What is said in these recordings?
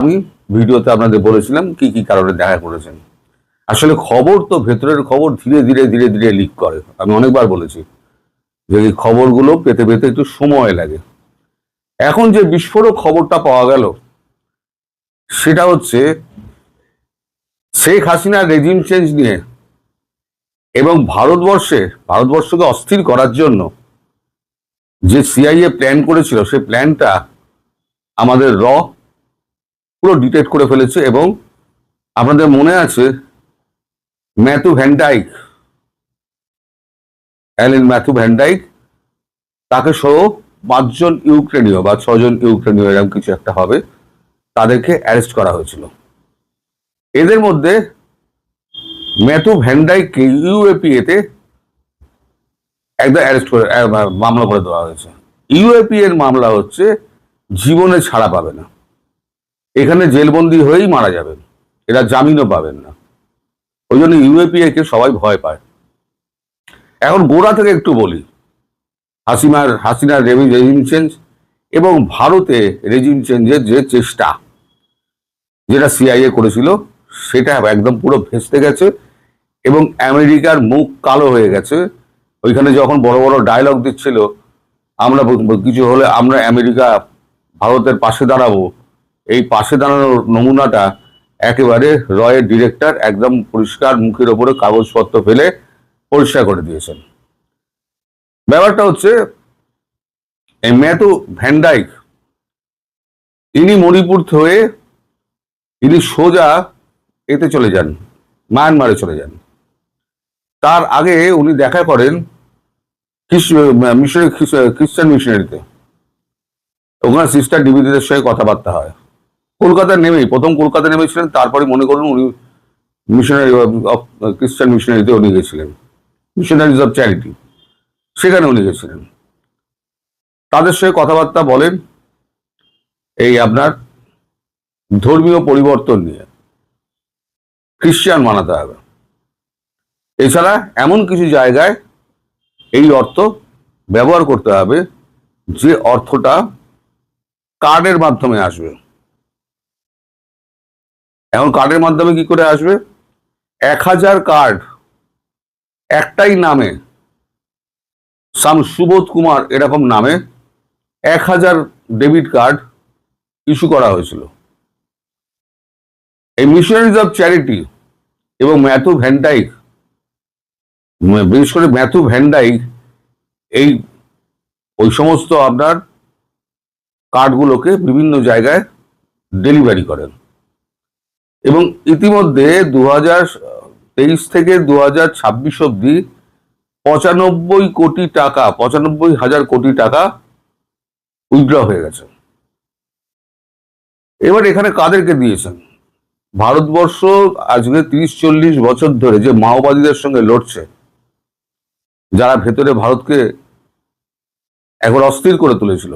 আমি ভিডিওতে আপনাদের বলেছিলাম কি কি কারণে দেখা করেছেন। আসলে খবর তো ভেতরের খবর ধীরে ধীরে ধীরে ধীরে লিক করে। আমি অনেকবার বলেছি যে এই খবরগুলো পেতে পেতে একটু সময় লাগে। এখন যে বিস্ফোরক খবরটা পাওয়া গেল সেটা হচ্ছে শেখ হাসিনার রেজিম চেঞ্জ নিয়ে এবং ভারতবর্ষকে অস্থির করার জন্য যে সিআইএ প্ল্যান করেছিল সেই প্ল্যানটা আমাদের পুরো ডিটেক্ট করে ফেলেছে। এবং আপনাদের মনে আছে ম্যাথু ভ্যান ডাইক তাকে সহ 5 জন ইউক্রেনীয় বা 6 জন ইউক্রেনীয় এরকম কিছু একটা হবে, তাদেরকে অ্যারেস্ট করা হয়েছিল। এদের মধ্যে ম্যাথু ভ্যান ডাইককে ইউএপিএ তে একদম অ্যারেস্ট করে মামলা করে দেওয়া হয়েছে। ইউএপি এর মামলা হচ্ছে জীবনে ছাড়া পাবে না, এখানে জেলবন্দি হয়েই মারা যাবেন, এরা জামিনও পাবেন না। ওই জন্য ইউএপিএ কে সবাই ভয় পায়। এখন গোড়া থেকে একটু বলি, হাসিনার রেজিম চেঞ্জ এবং ভারতে রেজিম চেঞ্জের যে চেষ্টা যেটা সিআইএ করেছিল সেটা একদম পুরো ভেস্তে গেছে এবং আমেরিকার মুখ কালো হয়ে গেছে। ওইখানে যখন বড় বড় ডায়লগ দিচ্ছিল, আমরা কিছু হলে আমরা আমেরিকা ভারতের পাশে দাঁড়াবো, এই পাশে দাঁড়ানোর নমুনাটা একেবারে রয়ের ডিরেক্টর একদম পরিষ্কার মুখের ওপরে কাগজপত্র ফেলে পরিষ্কার করে দিয়েছেন। ব্যাপারটা হচ্ছে এই ম্যাথু ভ্যান ডাইক ইনি মণিপুর হয়ে ইনি সোজা এতে চলে যান, মায়ানমারে চলে যান। তার আগে উনি দেখা করেন খ্রিস্টান মিশনারিতে, ওখানে সিস্টার ডিভিডিদের সঙ্গে কথাবার্তা হয়। প্রথম কলকাতা নেমেছিলেন, তারপরে মনে করুন উনি মিশনারি অফ খ্রিস্টান মিশনারিতে উনি গেছিলেন, মিশনারিজ অফ চ্যারিটি, সেখানে উনি গেছিলেন। তাদের সঙ্গে কথাবার্তা বলেন এই আপনার ধর্মীয় পরিবর্তন নিয়ে, খ্রিস্টান বানাতে হবে। এছাড়া এমন কিছু জায়গায় এই অর্থ ব্যবহার করতে হবে যে অর্থটা কার্ডের মাধ্যমে আসবে। এখন কার্ডের মাধ্যমে কি করে আসবে? 1000 কার্ড একটাই নামে, সুবোধ কুমার এরকম নামে 1000 ডেবিট কার্ড ইস্যু করা হয়েছিল। এই মিশনারিজ অফ চ্যারিটি এবং ম্যাথু ভ্যান ডাইক, বিশেষ করে ম্যাথু ভ্যান ডাইক ওই সমস্ত আপনার কার্ডগুলোকে বিভিন্ন জায়গায় ডেলিভারি করেন। এবং ইতিমধ্যে 2023 থেকে 2026 অব্দি 95,000 কোটি টাকা উইথড্র হয়ে গেছে। এবার এখানে কাদেরকে দিয়েছেন? ভারতবর্ষ আজকে 30-40 বছর ধরে যে মাওবাদীদের সঙ্গে লড়ছে, যারা ভেতরে ভারতকে একবার অস্থির করে তুলেছিল,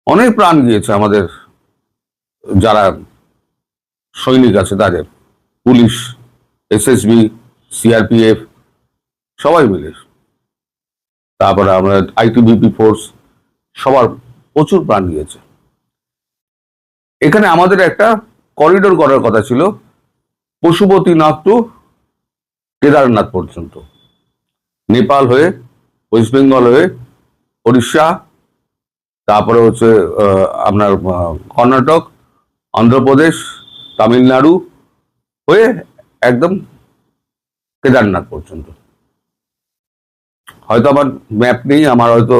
অনেক প্রাণ গিয়েছে আমাদের যারা সৈনিক আছে তাদের, পুলিশ, এসএসবি, সিআরপিএফ সবাই মিলে, তারপরে আমরা আইটিবিপি ফোর্স, সবার প্রচুর প্রাণ গিয়েছে। এখানে আমাদের একটা করিডোর করার কথা ছিল পশুপতিনাথ টু কেদারনাথ পর্যন্ত, নেপাল হয়ে, ওয়েস্ট বেঙ্গল হয়ে, উড়িষ্যা, তারপরে হচ্ছে আপনার কর্ণাটক, অন্ধ্রপ্রদেশ, তামিলনাড়ু হয়ে একদম কেদারনাথ পর্যন্ত। হয়তো আমার ম্যাপ নেই, আমার হয়তো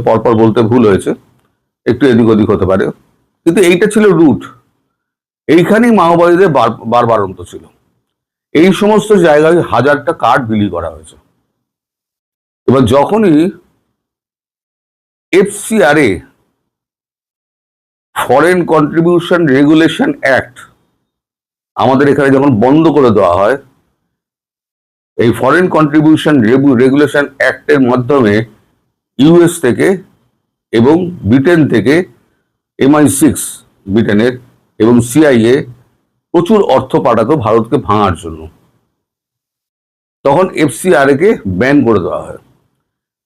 পরপর বলতে ভুল হয়েছে, একটু এদিক ওদিক হতে পারে, কিন্তু এইটা ছিল রুট। এইখানেই মাওবাদীদের বারবারন্ত ছিল। এই সমস্ত জায়গায় 1000টা কার্ড বিলি করা হয়েছে। এবার যখনই এফসিআরএ, ফরেন কন্ট্রিবিউশন রেগুলেশন অ্যাক্ট, আমাদের এখানে যখন বন্ধ করে দেওয়া হয়, এই ফরেন কন্ট্রিবিউশন রেগুলেশন অ্যাক্টের মাধ্যমে ইউএস থেকে এবং ব্রিটেন থেকে MI6 ব্রিটেনের এবং সিআইএ প্রচুর অর্থ পাঠাতো ভারতকে ভাঙার জন্য, তখন এফসিআরএ কে ব্যান করে দেওয়া হয়।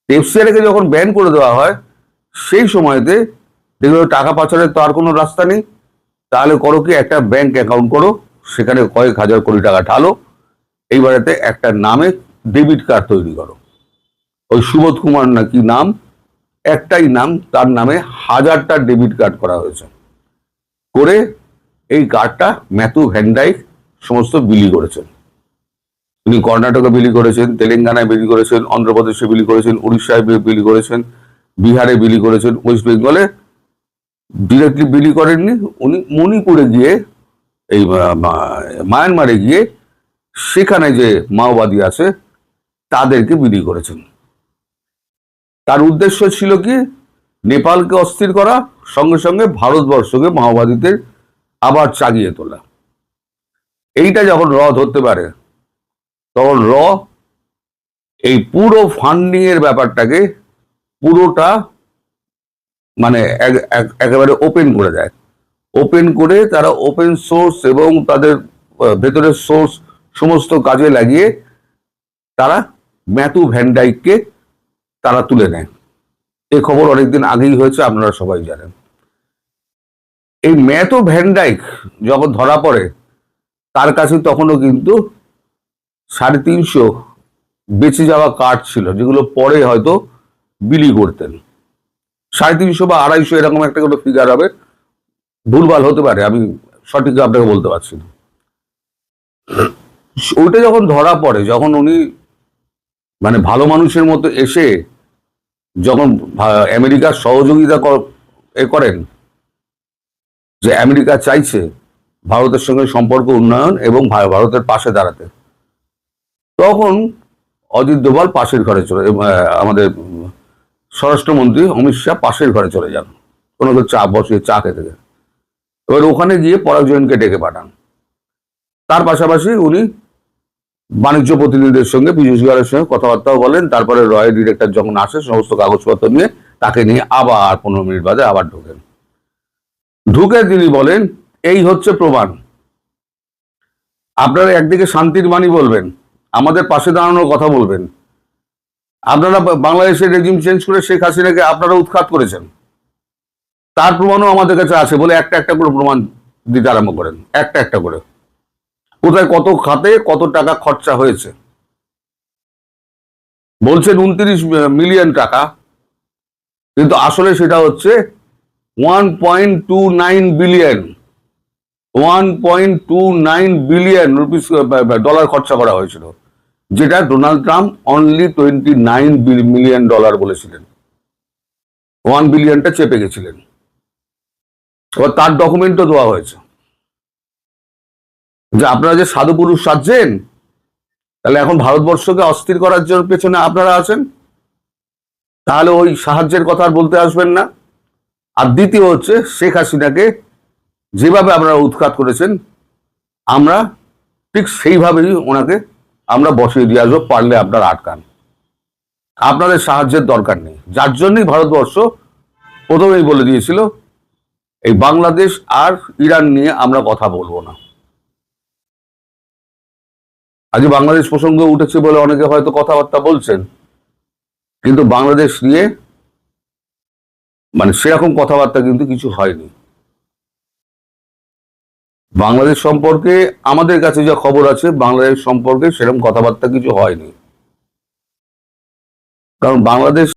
এফসিআরএ কে যখন ব্যান করে দেওয়া হয়, সেই সময়তে দেখবে টাকা পাচারের তো আর কোনো রাস্তা নেই, তাহলে করো কি, একটা ব্যাংক অ্যাকাউন্ট করো, সেখানে কয়েক হাজার কোটি টাকা ঢালো, এইবারেতে একটা নামে ডেবিট কার্ড তৈরি করো, ওই সুবোধ কুমার নাকি নাম, একটাই নাম, তার নামে 1000টা ডেবিট কার্ড করা হয়েছে, করে এই কার্ডটা ম্যাথু ভ্যান ডাইক সমস্ত বিলি করেছেন। তিনি কর্ণাটকে বিলি করেছেন, তেলেঙ্গানায় বিলি করেছেন, অন্ধ্রপ্রদেশে বিলি করেছেন, উড়িষ্যায় বিলি করেছেন, বিহারে বিলি করেছেন, ওয়েস্ট বেঙ্গলে ডিরেক্টলি বিলি করেননি। উনি মণিপুরে গিয়ে, এই মায়ানমারে গিয়ে সেখানে যে মাওবাদী আছে তাদেরকে বিলি করেছেন। তার উদ্দেশ্য ছিল কি, নেপালকে অস্থির করা, সঙ্গে সঙ্গে ভারতবর্ষকে মাওবাদীদের আবার চাগিয়ে তোলা। এইটা যখন র ধরতে পারে, তখন র এই পুরো ফান্ডিং এর ব্যাপারটাকে পুরোটা মানে একেবারে ওপেন করে দেয়। ওপেন করে তারা ওপেন সোর্স এবং তাদের ভেতরের সোর্স সমস্ত কাজে লাগিয়ে তারা ম্যাথু ভ্যান ডাইককে তারা তুলে নেয়। এই খবর অনেকদিন আগেই হয়েছে, আপনারা সবাই জানেন। এই ম্যাথু ভ্যান ডাইক যখন ধরা পড়ে, তার কাছে তখনও কিন্তু 350 বেঁচে যাওয়া কার্ড ছিল, যেগুলো পরে হয়তো বিলি করতেন। 350 বা 250 এরকম একটা কোনো ফিগার হবে, ভুলভাল হতে পারে, আমি সঠিক আপনাকে বলতে পারছি না। ওইটা যখন ধরা পড়ে, যখন উনি মানে ভালো মানুষের মতো এসে যখন আমেরিকার সহযোগিতা করেন, যে আমেরিকা চাইছে ভারতের সঙ্গে সম্পর্ক উন্নয়ন এবং ভারতের পাশে দাঁড়াতে, তখন অজিত দোভাল পাশের ঘরে আমাদের স্বরাষ্ট্রমন্ত্রী অমিত শাহ পাশের ঘরে চলে যান, কোনো চা বসে চা খেতে। এবার ওখানে গিয়ে পরাগ জৈনকে ডেকে পাঠান। তার পাশাপাশি উনি বাণিজ্য প্রতিনিধিদের সঙ্গে, পীযূষ গোয়ালের সঙ্গে কথাবার্তাও বলেন। তারপরে রয়ের ডিরেক্টর যখন আসে সমস্ত কাগজপত্র নিয়ে, তাকে নিয়ে আবার 15 মিনিট বাদে আবার ঢুকে তিনি বলেন, এই হচ্ছে প্রমাণ। আপনারা একদিকে শান্তির বাণী বলবেন, আমাদের পাশে দাঁড়ানোর কথা বলবেন, আপনারা বাংলাদেশের রেজিম চেঞ্জ করে শেখ হাসিনাকে আপনারা উৎখাত করেছেন, তার প্রমাণও আমাদের কাছে আছে বলে একটা একটা করে প্রমাণ দিতে আরম্ভ করেন, একটা একটা করে, কোথায় কত খাতে কত টাকা খরচা হয়েছে। বলছেন 29 মিলিয়ন টাকা, কিন্তু আসলে সেটা হচ্ছে 1.29 বিলিয়ন, 1.29 বিলিয়ন রুপিস ডলার খরচা করা হয়েছিল, যেটা Donald Trump only 29 million dollar বলেছিলেন। 1 বিলিয়নটা চেপে গেছিলেন। এবার তার ডকুমেন্টও দেওয়া হয়েছে, যে আপনারা যে সাধু পুরুষ সাজছেন, তাহলে এখন ভারতবর্ষকে অস্থির করার জন্য পেছনে আপনারা আছেন, তাহলে ওই সাহায্যের কথা আর বলতে আসবেন না। আর দ্বিতীয় হচ্ছে, শেখ হাসিনাকে যেভাবে আপনারা উৎখাত করেছেন, আমরা ঠিক সেইভাবেই ওনাকে আমরা বসিয়ে দিয়ে আসবো, পারলে আপনারা আটকান, আপনাদের সাহায্যের দরকার নেই। যার জন্যই ভারতবর্ষ প্রথমেই বলে দিয়েছিল, এই বাংলাদেশ আর ইরান নিয়ে আমরা কথা বলবো না। আজ বাংলাদেশ প্রসঙ্গ উঠেছে বলে অনেকে হয়তো কথাবার্তা বলছেন, কিন্তু বাংলাদেশ নিয়ে মানে সেরকম কথাবার্তা কিন্তু কিছু হয়নি। বাংলাদেশ সম্পর্কে আমাদের কাছে যা খবর আছে, বাংলাদেশ সম্পর্কে সেরকম কথাবার্তা কিছু হয়নি, কারণ বাংলাদেশ